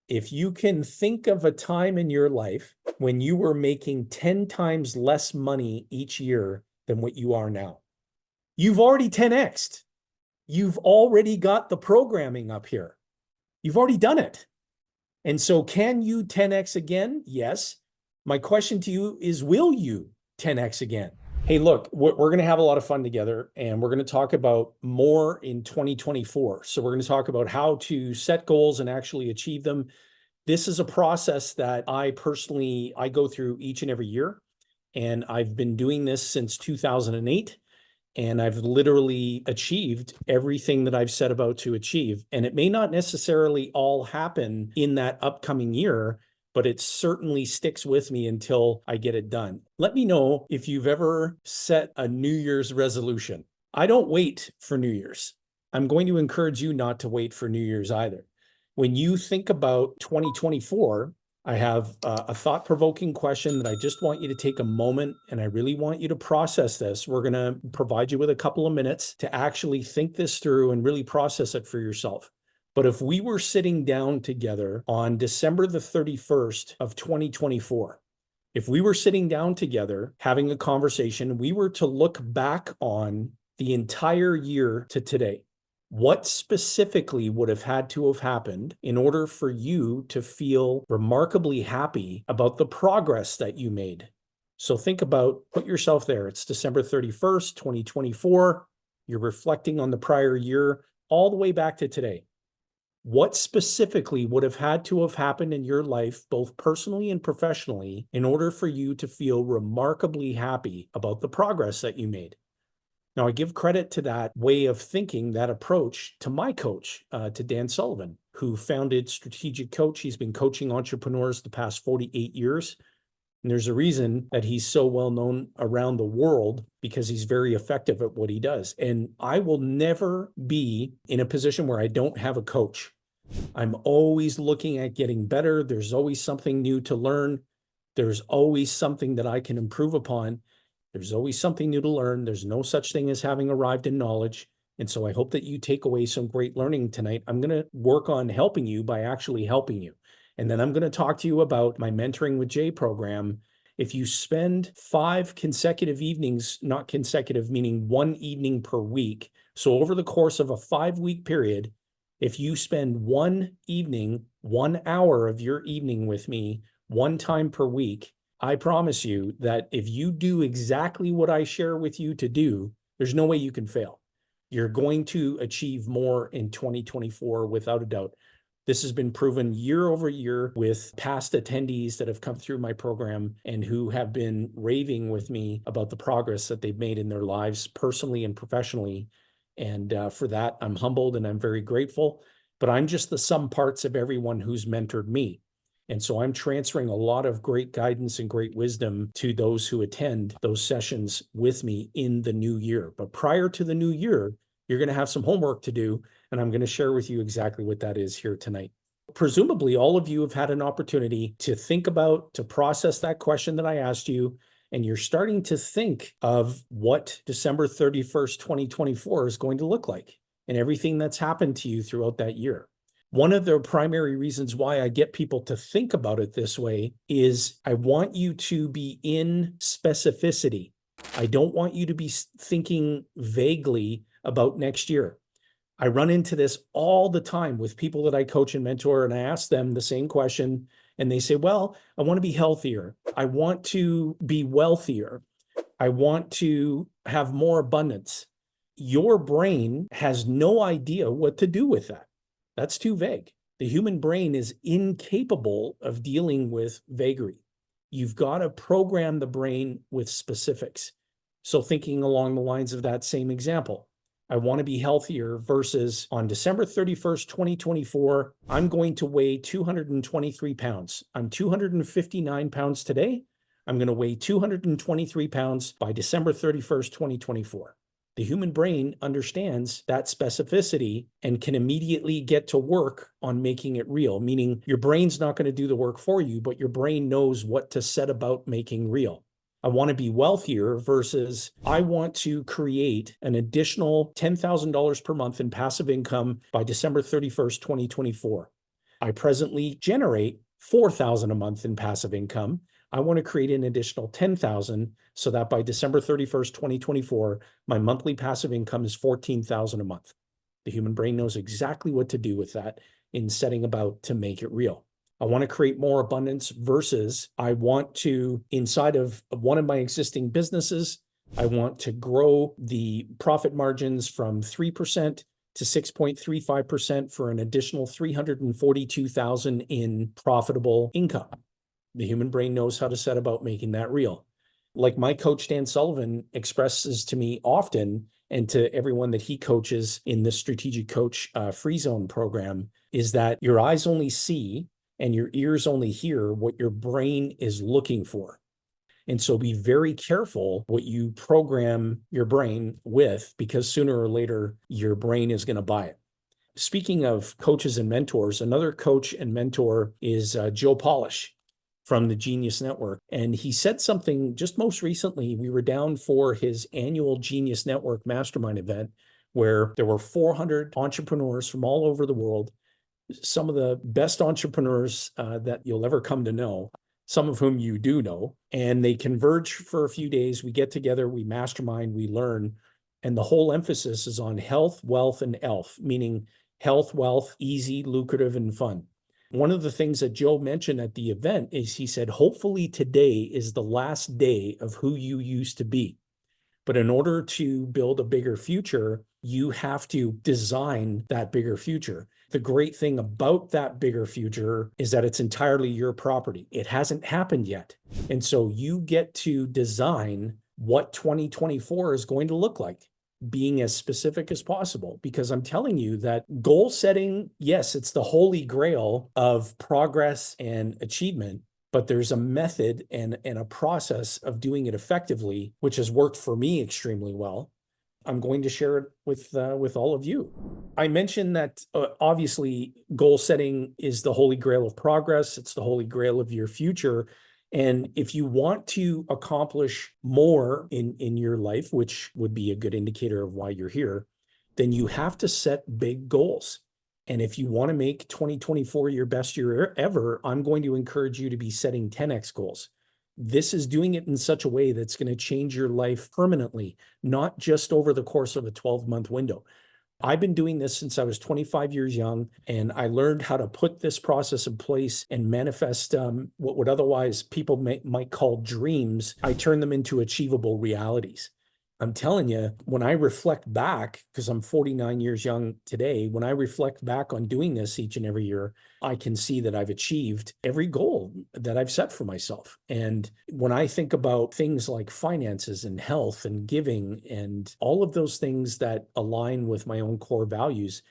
If you can think of a time in your life when you were making 10 times less money each year than what you are now, you've already 10x'd. You've already got the programming up here. You've already done it. And so can you 10x again? Yes. My question to you is, will you 10x again? Hey, look, we're going to have a lot of fun together, and we're going to talk about more in 2024. So we're going to talk about how to set goals and actually achieve them. This is a process that I go through each and every year, and I've been doing this since 2008. And I've literally achieved everything that I've set about to achieve. And it may not necessarily all happen in that upcoming year, but it certainly sticks with me until I get it done. Let me know if you've ever set a New Year's resolution. I don't wait for New Year's. I'm going to encourage you not to wait for New Year's either. When you think about 2024, I have a thought-provoking question that I just want you to take a moment, and I really want you to process this. We're going to provide you with a couple of minutes to actually think this through and really process it for yourself. But if we were sitting down together on December the 31st of 2024, if we were sitting down together having a conversation, we were to look back on the entire year to today, what specifically would have had to have happened in order for you to feel remarkably happy about the progress that you made? So put yourself there. It's December 31st, 2024. You're reflecting on the prior year all the way back to today. What specifically would have had to have happened in your life, both personally and professionally, in order for you to feel remarkably happy about the progress that you made? Now, I give credit to that way of thinking, that approach, to my coach, to Dan Sullivan, who founded Strategic Coach. He's been coaching entrepreneurs the past 48 years. And there's a reason that he's so well known around the world, because he's very effective at what he does. And I will never be in a position where I don't have a coach. I'm always looking at getting better. There's always something new to learn. There's always something that I can improve upon. There's always something new to learn. There's no such thing as having arrived in knowledge. And so I hope that you take away some great learning tonight. I'm going to work on helping you by actually helping you. And then I'm going to talk to you about my Mentoring with Jay program. If you spend 5 consecutive evenings, not consecutive, meaning one evening per week. So over the course of a 5-week period, if you spend one evening, 1 hour of your evening with me, one time per week, I promise you that if you do exactly what I share with you to do, there's no way you can fail. You're going to achieve more in 2024 without a doubt. This has been proven year over year with past attendees that have come through my program and who have been raving with me about the progress that they've made in their lives, personally and professionally. And for that, I'm humbled and I'm very grateful. But I'm just the sum parts of everyone who's mentored me. And so I'm transferring a lot of great guidance and great wisdom to those who attend those sessions with me in the new year. But prior to the new year, you're going to have some homework to do, and I'm going to share with you exactly what that is here tonight. Presumably, all of you have had an opportunity to think about, to process that question that I asked you, and you're starting to think of what December 31st, 2024 is going to look like and everything that's happened to you throughout that year. One of the primary reasons why I get people to think about it this way is I want you to be in specificity. I don't want you to be thinking vaguely about next year. I run into this all the time with people that I coach and mentor, and I ask them the same question, and they say, well, I want to be healthier. I want to be wealthier. I want to have more abundance. Your brain has no idea what to do with that. That's too vague. The human brain is incapable of dealing with vagary. You've got to program the brain with specifics. So thinking along the lines of that same example, I want to be healthier versus on December 31st, 2024, I'm going to weigh 223 pounds. I'm 259 pounds today. I'm going to weigh 223 pounds by December 31st, 2024. The human brain understands that specificity and can immediately get to work on making it real, meaning your brain's not going to do the work for you, but your brain knows what to set about making real. I want to be wealthier versus I want to create an additional $10,000 per month in passive income by December 31st, 2024. I presently generate $4,000 a month in passive income. I want to create an additional $10,000 so that by December 31st, 2024, my monthly passive income is $14,000 a month. The human brain knows exactly what to do with that in setting about to make it real. I want to create more abundance versus I want to, inside of one of my existing businesses, I want to grow the profit margins from 3% to 6.35% for an additional $342,000 in profitable income. The human brain knows how to set about making that real. Like my coach, Dan Sullivan, expresses to me often, and to everyone that he coaches in the Strategic Coach Free Zone program, is that your eyes only see and your ears only hear what your brain is looking for. And so be very careful what you program your brain with, because sooner or later, your brain is going to buy it. Speaking of coaches and mentors, another coach and mentor is Joe Polish from the Genius Network. And he said something just most recently. We were down for his annual Genius Network Mastermind event, where there were 400 entrepreneurs from all over the world, some of the best entrepreneurs that you'll ever come to know, some of whom you do know, and they converge for a few days. We get together, we mastermind, we learn, and the whole emphasis is on health, wealth, and ELF, meaning health, wealth, easy, lucrative, and fun. One of the things that Joe mentioned at the event is he said, hopefully today is the last day of who you used to be. But in order to build a bigger future, you have to design that bigger future. The great thing about that bigger future is that it's entirely your property. It hasn't happened yet. And so you get to design what 2024 is going to look like, being as specific as possible. Because I'm telling you that goal setting, yes, it's the holy grail of progress and achievement, but there's a method and a process of doing it effectively, which has worked for me extremely well. I'm going to share it with all of you. I mentioned that obviously goal setting is the holy grail of progress. It's the holy grail of your future. And if you want to accomplish more in your life, which would be a good indicator of why you're here, then you have to set big goals. And if you want to make 2024 your best year ever, I'm going to encourage you to be setting 10x goals. This is doing it in such a way that's going to change your life permanently, not just over the course of a 12-month window. I've been doing this since I was 25 years young, and I learned how to put this process in place and manifest what would otherwise people might call dreams. I turn them into achievable realities. I'm telling you, when I reflect back, because I'm 49 years young today, when I reflect back on doing this each and every year, I can see that I've achieved every goal that I've set for myself. And when I think about things like finances and health and giving and all of those things that align with my own core values,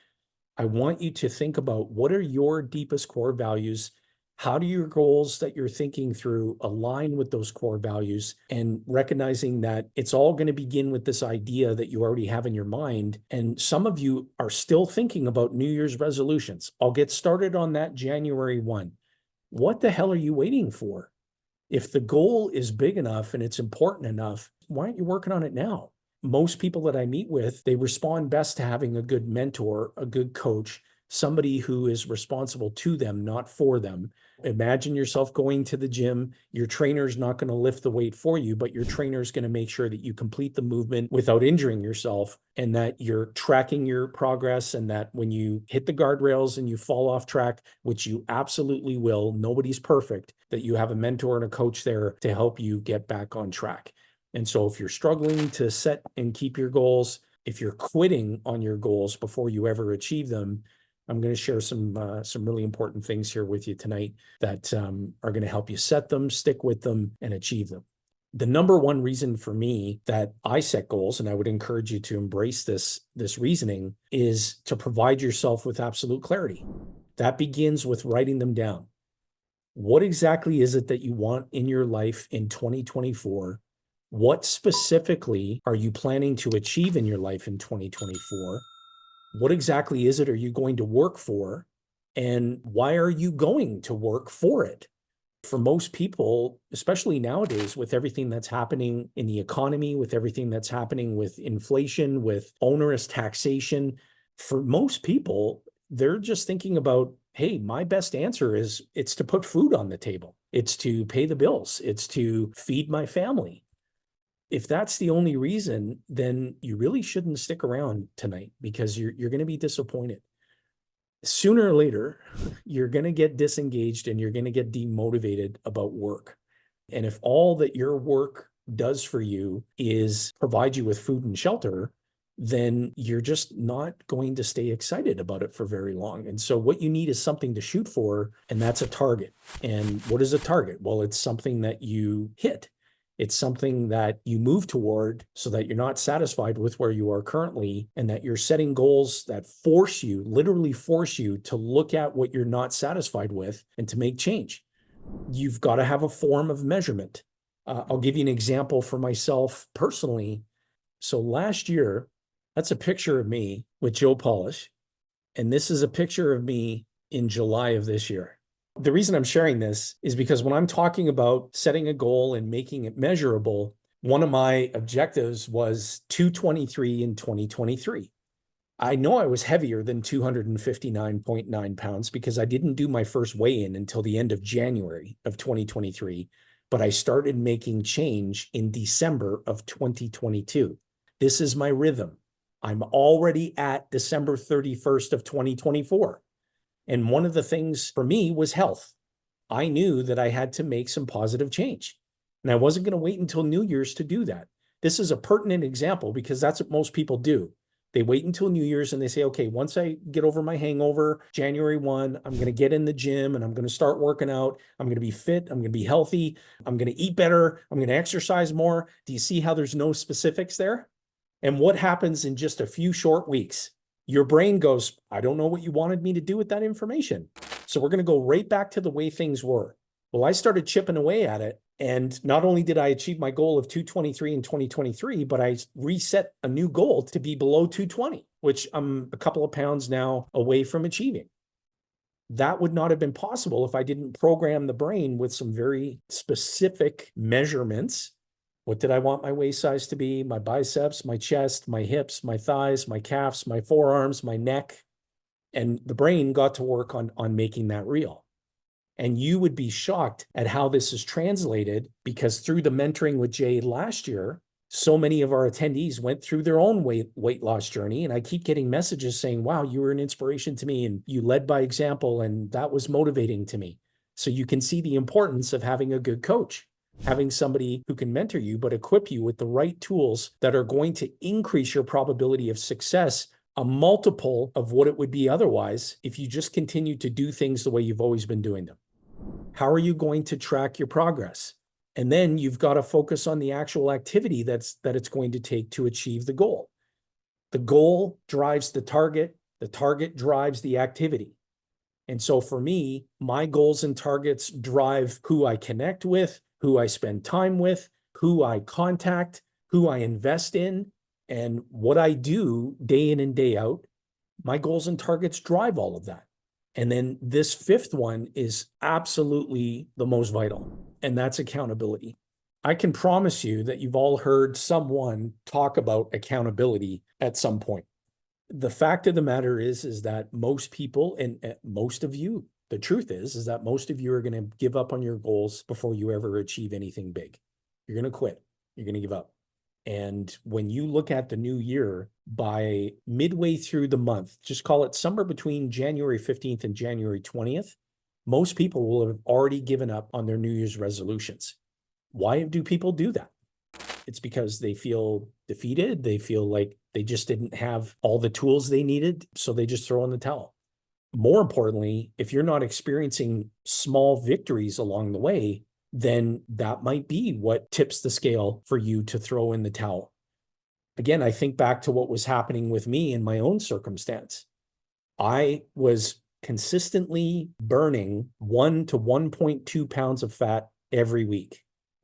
I want you to think about what are your deepest core values. How do your goals that you're thinking through align with those core values, and recognizing that it's all going to begin with this idea that you already have in your mind. And some of you are still thinking about New Year's resolutions. I'll get started on that January 1. What the hell are you waiting for? If the goal is big enough and it's important enough, why aren't you working on it now? Most people that I meet with, they respond best to having a good mentor, a good coach, somebody who is responsible to them, not for them. Imagine yourself going to the gym. Your trainer's not going to lift the weight for you, but your trainer's going to make sure that you complete the movement without injuring yourself, and that you're tracking your progress, and that when you hit the guardrails and you fall off track, which you absolutely will, nobody's perfect, that you have a mentor and a coach there to help you get back on track. And so if you're struggling to set and keep your goals, if you're quitting on your goals before you ever achieve them, I'm going to share some really important things here with you tonight that are going to help you set them, stick with them, and achieve them. The number one reason for me that I set goals, and I would encourage you to embrace this reasoning, is to provide yourself with absolute clarity. That begins with writing them down. What exactly is it that you want in your life in 2024? What specifically are you planning to achieve in your life in 2024? What exactly is it are you going to work for? And why are you going to work for it? For most people, especially nowadays, with everything that's happening in the economy, with everything that's happening with inflation, with onerous taxation, for most people, they're just thinking about hey, my best answer is it's to put food on the table. It's to pay the bills. It's to feed my family. If that's the only reason, then you really shouldn't stick around tonight, because you're going to be disappointed. Sooner or later, you're going to get disengaged and you're going to get demotivated about work. And if all that your work does for you is provide you with food and shelter, then you're just not going to stay excited about it for very long. And so what you need is something to shoot for, and that's a target. And what is a target? Well, it's something that you hit. It's something that you move toward so that you're not satisfied with where you are currently, and that you're setting goals that force you, literally force you to look at what you're not satisfied with and to make change. You've got to have a form of measurement. I'll give you an example for myself personally. So last year, that's a picture of me with Joe Polish. And this is a picture of me in July of this year. The reason I'm sharing this is because when I'm talking about setting a goal and making it measurable, one of my objectives was 223 in 2023. I know I was heavier than 259.9 pounds because I didn't do my first weigh-in until the end of January of 2023, but I started making change in December of 2022. This is my rhythm. I'm already at December 31st of 2024. And one of the things for me was health. I knew that I had to make some positive change, and I wasn't going to wait until New Year's to do that. This is a pertinent example because that's what most people do. They wait until New Year's and they say, okay, once I get over my hangover, January 1, I'm going to get in the gym and I'm going to start working out. I'm going to be fit. I'm going to be healthy. I'm going to eat better. I'm going to exercise more. Do you see how there's no specifics there? And what happens in just a few short weeks? Your brain goes, I don't know what you wanted me to do with that information. So we're going to go right back to the way things were. Well, I started chipping away at it. And not only did I achieve my goal of 223 in 2023, but I reset a new goal to be below 220, which I'm a couple of pounds now away from achieving. That would not have been possible if I didn't program the brain with some very specific measurements. What did I want my waist size to be? My biceps, my chest, my hips, my thighs, my calves, my forearms, my neck. And the brain got to work on making that real. And you would be shocked at how this is translated, because through the mentoring with Jay last year, so many of our attendees went through their own weight loss journey. And I keep getting messages saying, wow, you were an inspiration to me and you led by example. And that was motivating to me. So you can see the importance of having a good coach, having somebody who can mentor you, but equip you with the right tools that are going to increase your probability of success a multiple of what it would be otherwise if you just continue to do things the way you've always been doing them. How are you going to track your progress? And then you've got to focus on the actual activity that it's going to take to achieve the goal. The goal drives the target drives the activity. And so for me, my goals and targets drive who I connect with, who I spend time with, who I contact, who I invest in, and what I do day in and day out. My goals and targets drive all of that. And then this fifth one is absolutely the most vital, and that's accountability. I can promise you that you've all heard someone talk about accountability at some point. The fact of the matter is that most people, and most of you, the truth is that most of you are going to give up on your goals before you ever achieve anything big. You're going to quit. You're going to give up. And when you look at the new year, by midway through the month, just call it somewhere between January 15th and January 20th, most people will have already given up on their New Year's resolutions. Why do people do that? It's because they feel defeated. They feel like they just didn't have all the tools they needed, so they just throw in the towel. More importantly, if you're not experiencing small victories along the way, then that might be what tips the scale for you to throw in the towel. Again, I think back to what was happening with me in my own circumstance. I was consistently burning 1 to 1.2 pounds of fat every week.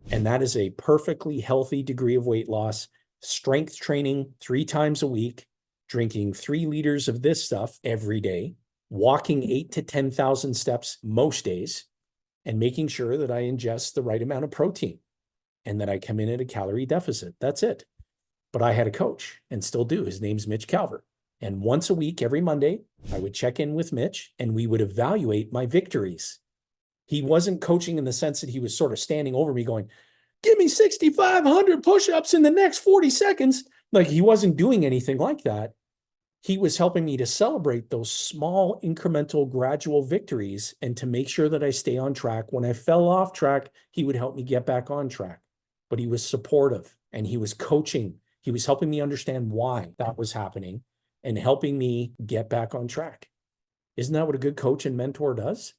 And that is a perfectly healthy degree of weight loss. Strength training 3 times a week, drinking 3 liters of this stuff every day, walking 8 to 10,000 steps most days, and making sure that I ingest the right amount of protein and that I come in at a calorie deficit. That's it. But I had a coach, and still do. His name's Mitch Calvert. And once a week, every Monday, I would check in with Mitch and we would evaluate my victories. He wasn't coaching in the sense that he was sort of standing over me going, give me 6,500 push-ups in the next 40 seconds. Like, he wasn't doing anything like that. He was helping me to celebrate those small, incremental, gradual victories and to make sure that I stay on track. When I fell off track, he would help me get back on track. But he was supportive and he was coaching. He was helping me understand why that was happening and helping me get back on track. Isn't that what a good coach and mentor does?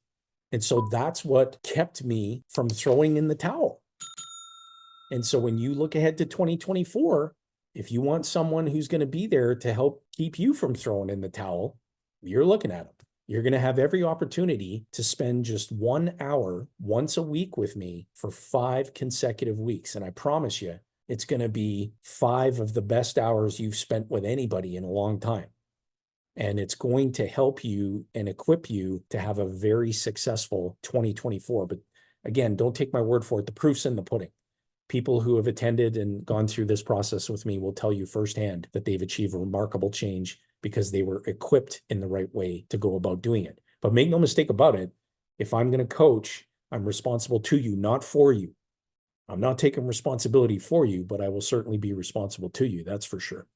And so that's what kept me from throwing in the towel. And so when you look ahead to 2024, if you want someone who's going to be there to help keep you from throwing in the towel, you're looking at them. You're going to have every opportunity to spend just 1 hour once a week with me for 5 consecutive weeks. And I promise you, it's going to be 5 of the best hours you've spent with anybody in a long time. And it's going to help you and equip you to have a very successful 2024. But again, don't take my word for it. The proof's in the pudding. People who have attended and gone through this process with me will tell you firsthand that they've achieved a remarkable change because they were equipped in the right way to go about doing it. But make no mistake about it, if I'm going to coach, I'm responsible to you, not for you. I'm not taking responsibility for you, but I will certainly be responsible to you. That's for sure.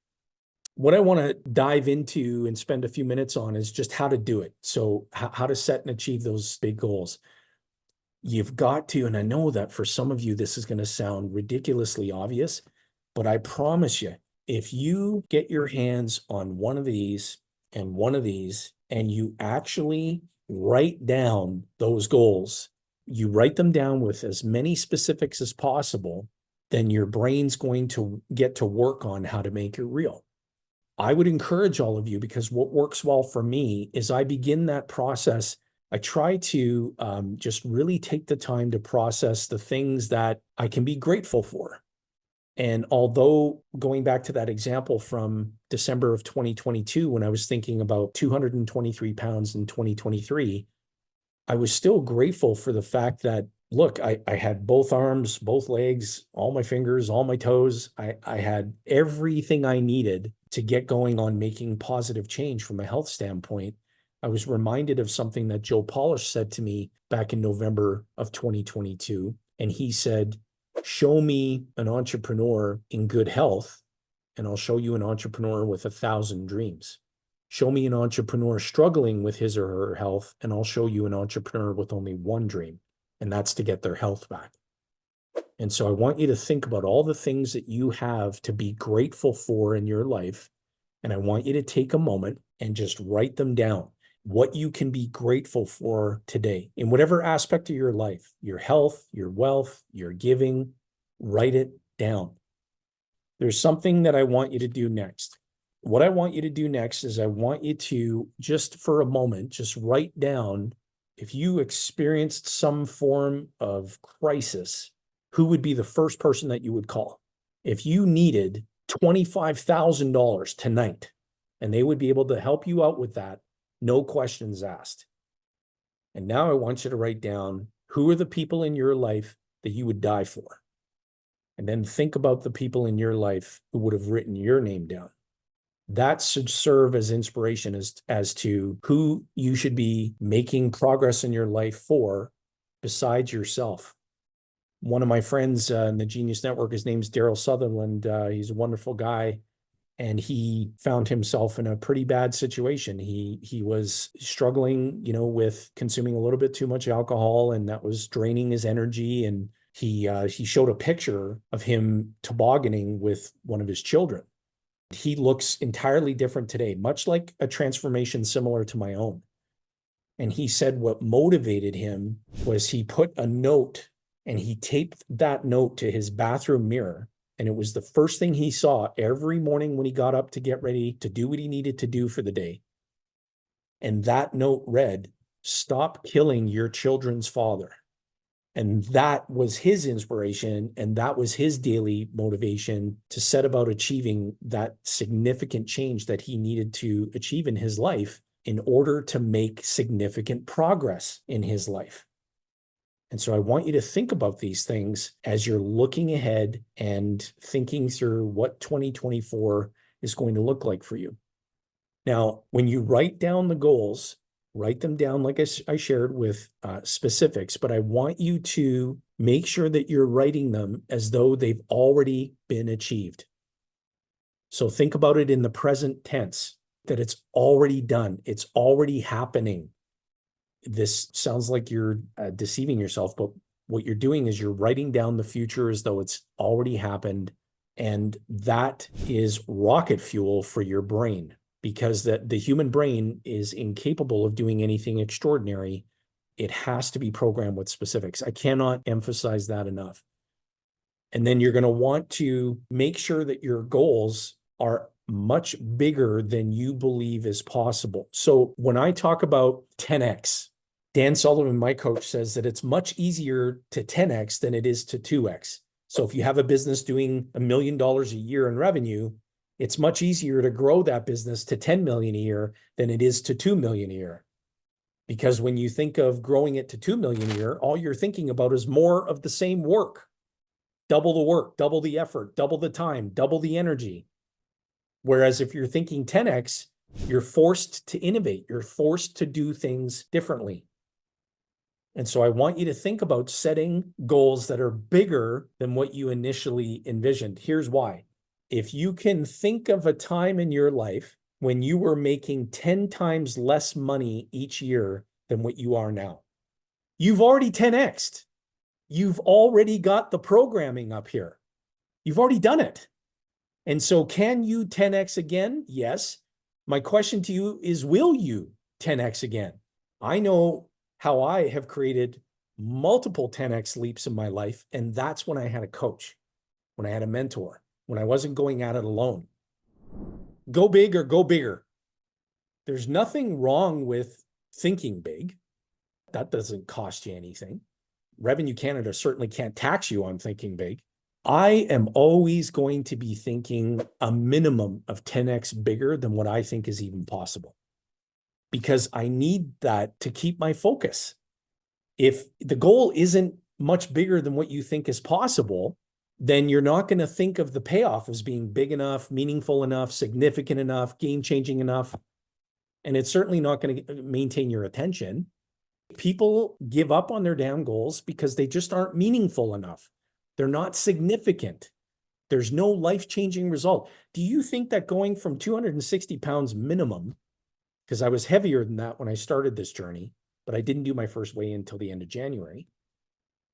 What I want to dive into and spend a few minutes on is just how to do it. So how to set and achieve those big goals. You've got to, and I know that for some of you, this is going to sound ridiculously obvious, but I promise you, if you get your hands on one of these and one of these, and you actually write down those goals, you write them down with as many specifics as possible, then your brain's going to get to work on how to make it real. I would encourage all of you, because what works well for me is I begin that process. I try to just really take the time to process the things that I can be grateful for. And although going back to that example from December of 2022, when I was thinking about 223 pounds in 2023, I was still grateful for the fact that, look, I had both arms, both legs, all my fingers, all my toes. I had everything I needed to get going on making positive change from a health standpoint. I was reminded of something that Joe Polish said to me back in November of 2022. And he said, show me an entrepreneur in good health, and I'll show you an entrepreneur with 1,000 dreams. Show me an entrepreneur struggling with his or her health, and I'll show you an entrepreneur with only one dream, and that's to get their health back. And so I want you to think about all the things that you have to be grateful for in your life. And I want you to take a moment and just write them down. What you can be grateful for today in whatever aspect of your life, your health, your wealth, your giving, write it down. There's something that I want you to do next. What I want you to do next is I want you to, just for a moment, just write down, if you experienced some form of crisis, who would be the first person that you would call? If you needed $25,000 tonight, and they would be able to help you out with that, no questions asked. And now I want you to write down, who are the people in your life that you would die for? And then think about the people in your life who would have written your name down. That should serve as inspiration as to who you should be making progress in your life for besides yourself. One of my friends in the Genius Network, his name's Daryl Sutherland. He's a wonderful guy. And he found himself in a pretty bad situation. He was struggling, with consuming a little bit too much alcohol, and that was draining his energy. And he showed a picture of him tobogganing with one of his children. He looks entirely different today, much like a transformation similar to my own. And he said what motivated him was he put a note and he taped that note to his bathroom mirror. And it was the first thing he saw every morning when he got up to get ready to do what he needed to do for the day. And that note read, "Stop killing your children's father." And that was his inspiration. And that was his daily motivation to set about achieving that significant change that he needed to achieve in his life in order to make significant progress in his life. And so I want you to think about these things as you're looking ahead and thinking through what 2024 is going to look like for you. Now, when you write down the goals, write them down like I shared with specifics, but I want you to make sure that you're writing them as though they've already been achieved. So think about it in the present tense, that it's already done. It's already happening. This sounds like you're deceiving yourself, but what you're doing is you're writing down the future as though it's already happened. And that is rocket fuel for your brain, because the human brain is incapable of doing anything extraordinary. It has to be programmed with specifics. I cannot emphasize that enough. And then you're going to want to make sure that your goals are much bigger than you believe is possible. So when I talk about 10x, Dan Sullivan, my coach, says that it's much easier to 10x than it is to 2x. So if you have a business doing $1 million a year in revenue, it's much easier to grow that business to 10 million a year than it is to 2 million a year. Because when you think of growing it to 2 million a year, all you're thinking about is more of the same work. Double the work, double the effort, double the time, double the energy. Whereas if you're thinking 10x, you're forced to innovate. You're forced to do things differently. And so I want you to think about setting goals that are bigger than what you initially envisioned. Here's why. If you can think of a time in your life when you were making 10 times less money each year than what you are now, you've already 10x'd. You've already got the programming up here. You've already done it. And so can you 10x again? Yes. My question to you is, will you 10x again? I know how I have created multiple 10x leaps in my life, and that's when I had a coach, when I had a mentor, when I wasn't going at it alone. Go big or go bigger. There's nothing wrong with thinking big. That doesn't cost you anything. Revenue Canada certainly can't tax you on thinking big. I am always going to be thinking a minimum of 10x bigger than what I think is even possible, because I need that to keep my focus. If the goal isn't much bigger than what you think is possible, then you're not going to think of the payoff as being big enough, meaningful enough, significant enough, game-changing enough. And it's certainly not going to maintain your attention. People give up on their damn goals because they just aren't meaningful enough. They're not significant. There's no life-changing result. Do you think that going from 260 pounds minimum, because I was heavier than that when I started this journey, but I didn't do my first weigh-in until the end of January.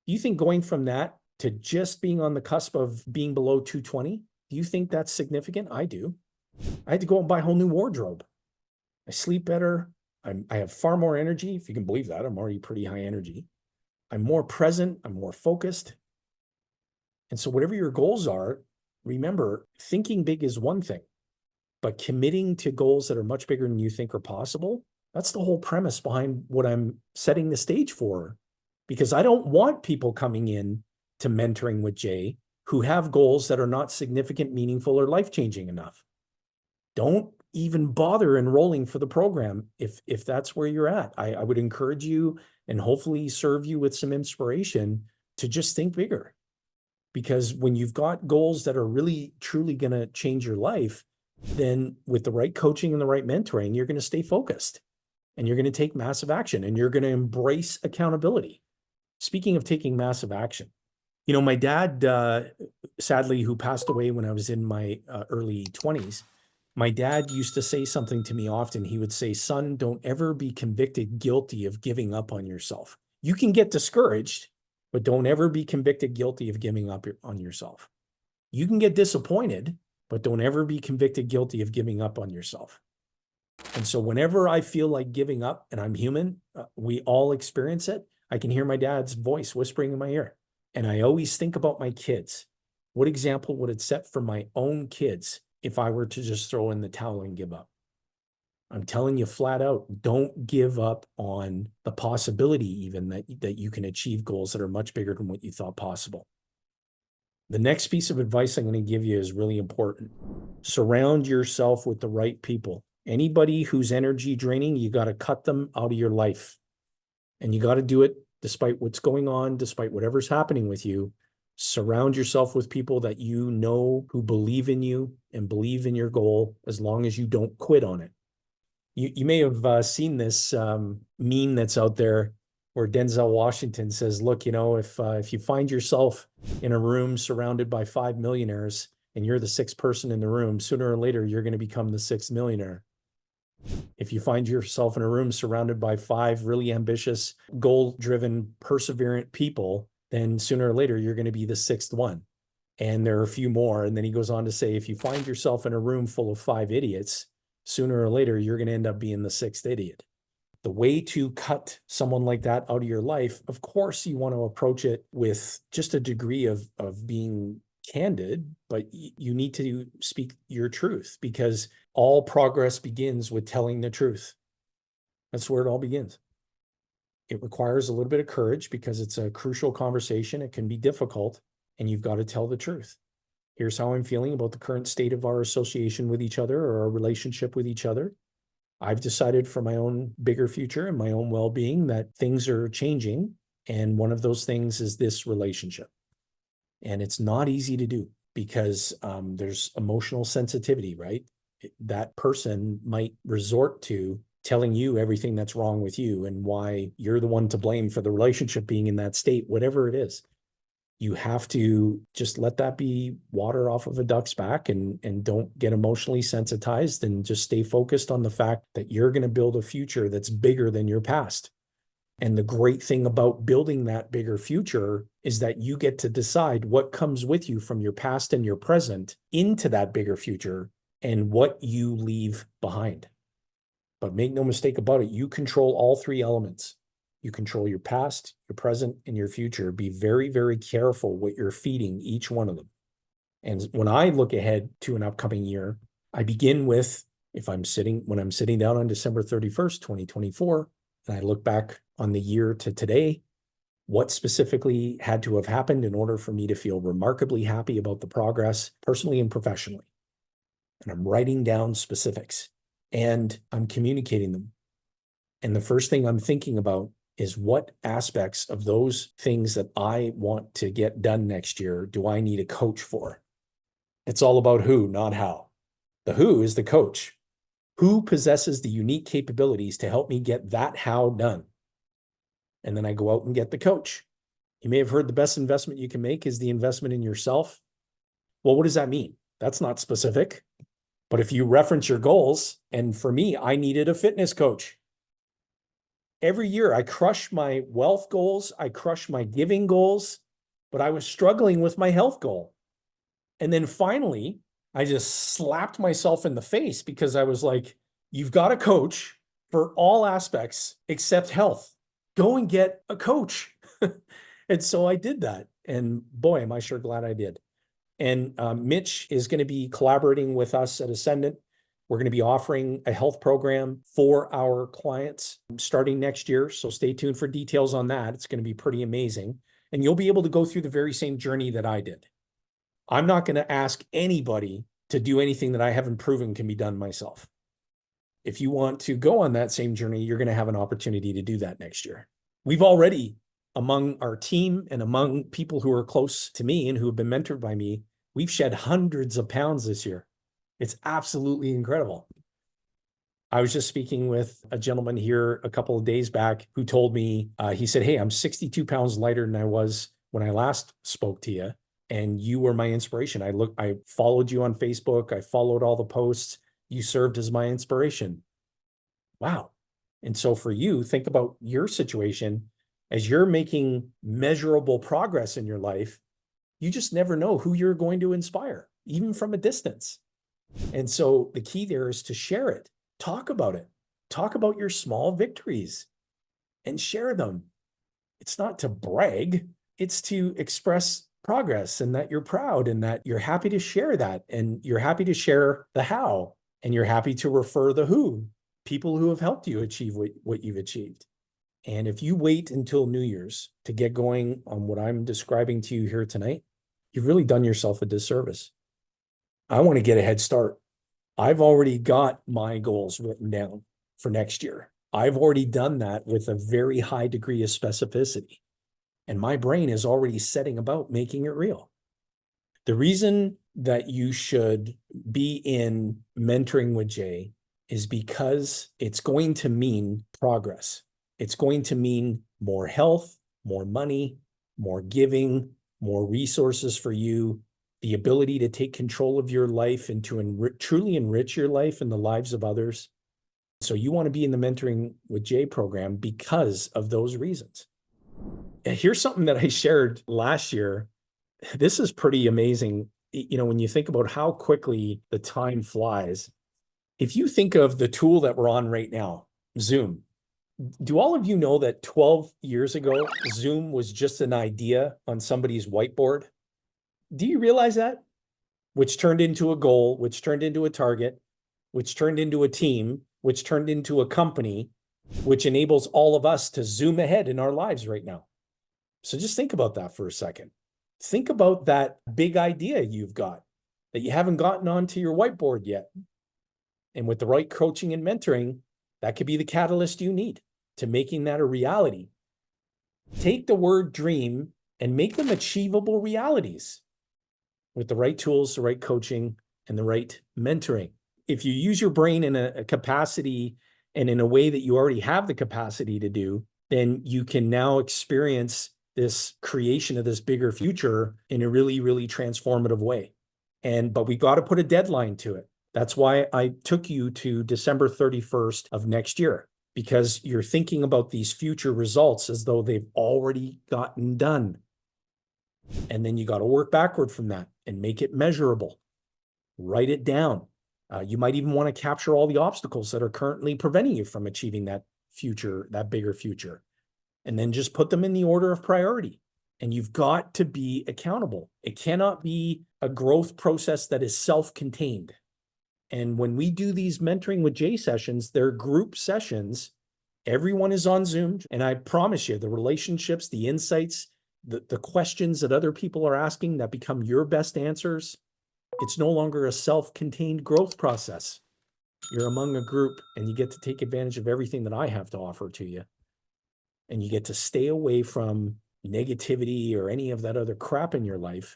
Do you think going from that to just being on the cusp of being below 220, do you think that's significant? I do. I had to go and buy a whole new wardrobe. I sleep better. I have far more energy, if you can believe that. I'm already pretty high energy. I'm more present. I'm more focused. And so whatever your goals are, remember, thinking big is one thing, but committing to goals that are much bigger than you think are possible, that's the whole premise behind what I'm setting the stage for. Because I don't want people coming in to mentoring with Jay who have goals that are not significant, meaningful, or life-changing enough. Don't even bother enrolling for the program if that's where you're at. I would encourage you and hopefully serve you with some inspiration to just think bigger. Because when you've got goals that are really, truly going to change your life, then with the right coaching and the right mentoring, you're going to stay focused and you're going to take massive action and you're going to embrace accountability. Speaking of taking massive action, you know, my dad, sadly, who passed away when I was in my early 20s, my dad used to say something to me often. He would say, son, don't ever be convicted guilty of giving up on yourself. You can get discouraged, but don't ever be convicted guilty of giving up on yourself. You can get disappointed, but don't ever be convicted guilty of giving up on yourself. And so whenever I feel like giving up, and I'm human, we all experience it, I can hear my dad's voice whispering in my ear. And I always think about my kids. What example would it set for my own kids if I were to just throw in the towel and give up? I'm telling you flat out, don't give up on the possibility even that you can achieve goals that are much bigger than what you thought possible. The next piece of advice I'm going to give you is really important. Surround yourself with the right people. Anybody who's energy draining, you got to cut them out of your life. And you got to do it despite what's going on, despite whatever's happening with you. Surround yourself with people that you know who believe in you and believe in your goal, as long as you don't quit on it. You may have seen this meme that's out there where Denzel Washington says, "Look, if you find yourself in a room surrounded by 5 millionaires and you're the sixth person in the room, sooner or later you're going to become the sixth millionaire. If you find yourself in a room surrounded by five really ambitious, goal-driven, perseverant people, then sooner or later you're going to be the sixth one." And there are a few more. And then he goes on to say, if you find yourself in a room full of five idiots, sooner or later, you're going to end up being the sixth idiot. The way to cut someone like that out of your life, of course, you want to approach it with just a degree of being candid, but you need to speak your truth, because all progress begins with telling the truth. That's where it all begins. It requires a little bit of courage because it's a crucial conversation. It can be difficult, and you've got to tell the truth. Here's how I'm feeling about the current state of our association with each other, or our relationship with each other. I've decided for my own bigger future and my own well-being that things are changing. And one of those things is this relationship. And it's not easy to do because there's emotional sensitivity, right? That person might resort to telling you everything that's wrong with you and why you're the one to blame for the relationship being in that state, whatever it is. You have to just let that be water off of a duck's back, and don't get emotionally sensitized, and just stay focused on the fact that you're going to build a future that's bigger than your past. And the great thing about building that bigger future is that you get to decide what comes with you from your past and your present into that bigger future, and what you leave behind. But make no mistake about it, you control all three elements. You control your past, your present, and your future. Be very, very careful what you're feeding each one of them. And when I look ahead to an upcoming year, I begin with, when I'm sitting down on December 31st, 2024, and I look back on the year to today, what specifically had to have happened in order for me to feel remarkably happy about the progress, personally and professionally. And I'm writing down specifics, and I'm communicating them. And the first thing I'm thinking about is, what aspects of those things that I want to get done next year do I need a coach for? It's all about who, not how. The who is the coach. Who possesses the unique capabilities to help me get that how done? And then I go out and get the coach. You may have heard the best investment you can make is the investment in yourself. Well, what does that mean? That's not specific. But if you reference your goals, and for me, I needed a fitness coach. Every year I crush my wealth goals, I crush my giving goals, but I was struggling with my health goal. And then finally, I just slapped myself in the face, because I was like, you've got a coach for all aspects except health. Go and get a coach. And so I did that. And boy, am I sure glad I did. And Mitch is going to be collaborating with us at Ascendant. We're going to be offering a health program for our clients starting next year. So stay tuned for details on that. It's going to be pretty amazing. And you'll be able to go through the very same journey that I did. I'm not going to ask anybody to do anything that I haven't proven can be done myself. If you want to go on that same journey, you're going to have an opportunity to do that next year. We've already, among our team and among people who are close to me and who have been mentored by me, we've shed hundreds of pounds this year. It's absolutely incredible. I was just speaking with a gentleman here a couple of days back who told me, he said, hey, I'm 62 pounds lighter than I was when I last spoke to you. And you were my inspiration. I followed you on Facebook. I followed all the posts. You served as my inspiration. Wow. And so for you, think about your situation as you're making measurable progress in your life. You just never know who you're going to inspire, even from a distance. And so the key there is to share it. Talk about it. Talk about your small victories and share them. It's not to brag. It's to express progress, and that you're proud, and that you're happy to share that, and you're happy to share the how, and you're happy to refer the who, people who have helped you achieve what you've achieved. And if you wait until New Year's to get going on what I'm describing to you here tonight, you've really done yourself a disservice. I want to get a head start. I've already got my goals written down for next year. I've already done that with a very high degree of specificity. And my brain is already setting about making it real. The reason that you should be in mentoring with Jay is because it's going to mean progress. It's going to mean more health, more money, more giving, more resources for you, the ability to take control of your life and to truly enrich your life and the lives of others. So you want to be in the Mentoring with Jay program because of those reasons. And here's something that I shared last year. This is pretty amazing. You know, when you think about how quickly the time flies, if you think of the tool that we're on right now, Zoom, do all of you know that 12 years ago, Zoom was just an idea on somebody's whiteboard? Do you realize that? Which turned into a goal, which turned into a target, which turned into a team, which turned into a company, which enables all of us to zoom ahead in our lives right now. So just think about that for a second. Think about that big idea you've got that you haven't gotten onto your whiteboard yet. And with the right coaching and mentoring, that could be the catalyst you need to making that a reality. Take the word dream and make them achievable realities with the right tools, the right coaching, and the right mentoring. If you use your brain in a capacity and in a way that you already have the capacity to do, then you can now experience this creation of this bigger future in a really, really transformative way. But we got to put a deadline to it. That's why I took you to December 31st of next year, because you're thinking about these future results as though they've already gotten done. And then you got to work backward from that and make it measurable. Write it down. You might even want to capture all the obstacles that are currently preventing you from achieving that future, that bigger future. And then just put them in the order of priority. And you've got to be accountable. It cannot be a growth process that is self-contained. And when we do these Mentoring with Jay sessions, they're group sessions. Everyone is on Zoom. And I promise you, the relationships, the insights, the questions that other people are asking that become your best answers, it's no longer a self-contained growth process. You're among a group and you get to take advantage of everything that I have to offer to you. And you get to stay away from negativity or any of that other crap in your life.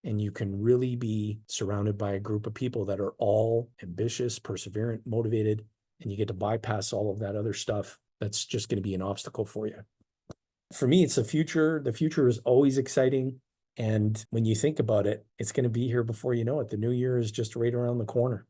And you can really be surrounded by a group of people that are all ambitious, perseverant, motivated, and you get to bypass all of that other stuff that's just going to be an obstacle for you. For me, it's the future. The future is always exciting. And when you think about it, it's going to be here before you know it. The new year is just right around the corner.